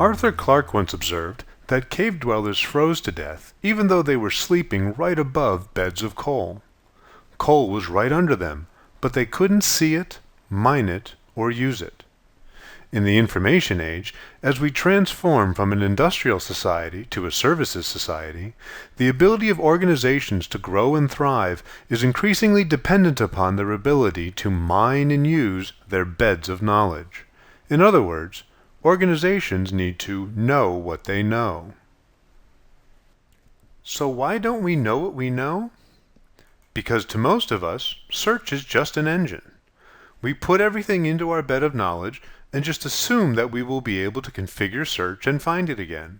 Arthur Clarke once observed that cave dwellers froze to death even though they were sleeping right above beds of coal. Coal was right under them, but they couldn't see it, mine it, or use it. In the information age, as we transform from an industrial society to a services society, the ability of organizations to grow and thrive is increasingly dependent upon their ability to mine and use their beds of knowledge. In other words, organizations need to know what they know. So why don't we know what we know? Because to most of us, search is just an engine. We put everything into our bed of knowledge and just assume that we will be able to configure search and find it again.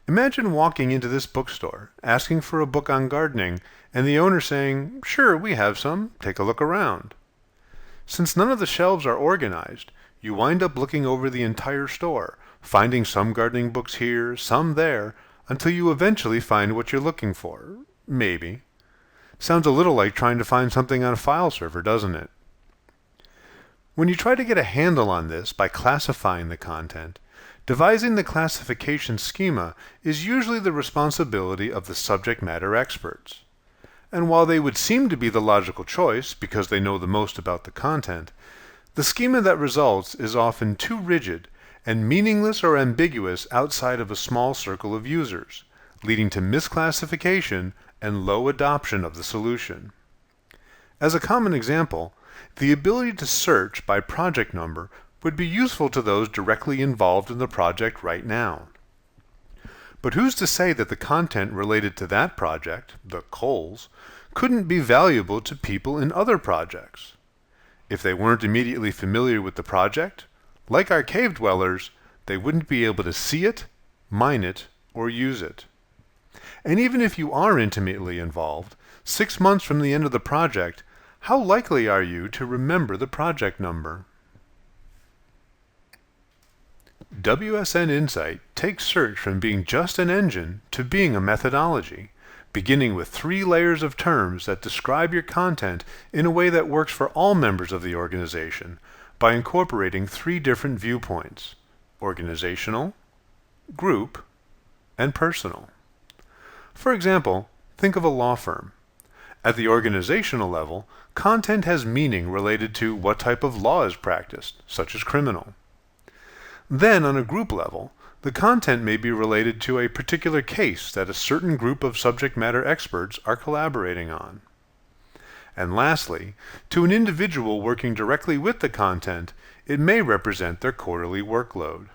Imagine walking into this bookstore, asking for a book on gardening, and the owner saying, "Sure, we have some. Take a look around." Since none of the shelves are organized, you wind up looking over the entire store, finding some gardening books here, some there, until you eventually find what you're looking for. Maybe. Sounds a little like trying to find something on a file server, doesn't it? When you try to get a handle on this by classifying the content, devising the classification schema is usually the responsibility of the subject matter experts. And while they would seem to be the logical choice because they know the most about the content, the schema that results is often too rigid and meaningless or ambiguous outside of a small circle of users, leading to misclassification and low adoption of the solution. As a common example, the ability to search by project number would be useful to those directly involved in the project right now. But who's to say that the content related to that project, the coals, couldn't be valuable to people in other projects? If they weren't immediately familiar with the project, like our cave dwellers, they wouldn't be able to see it, mine it, or use it. And even if you are intimately involved, 6 months from the end of the project, how likely are you to remember the project number? WSN Insight takes search from being just an engine to being a methodology, beginning with 3 layers of terms that describe your content in a way that works for all members of the organization by incorporating 3 different viewpoints: organizational, group, and personal. For example, think of a law firm. At the organizational level, content has meaning related to what type of law is practiced, such as criminal. Then, on a group level, the content may be related to a particular case that a certain group of subject matter experts are collaborating on. And lastly, to an individual working directly with the content, it may represent their quarterly workload.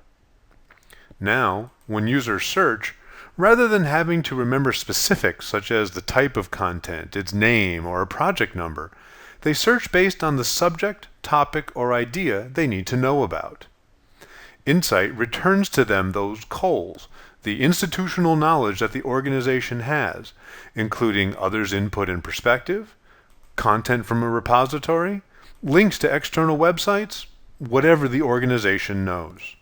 Now, when users search, rather than having to remember specifics such as the type of content, its name, or a project number, they search based on the subject, topic, or idea they need to know about. Insight returns to them those coals, the institutional knowledge that the organization has, including others' input and perspective, content from a repository, links to external websites, whatever the organization knows.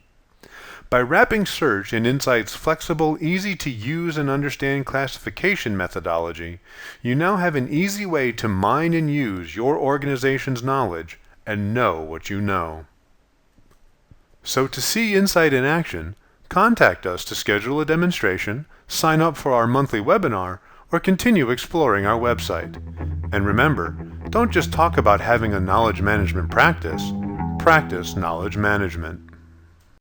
By wrapping search in Insight's flexible, easy-to-use and understand classification methodology, you now have an easy way to mine and use your organization's knowledge and know what you know. So to see Insight in action, contact us to schedule a demonstration, sign up for our monthly webinar, or continue exploring our website. And remember, don't just talk about having a knowledge management practice, practice knowledge management.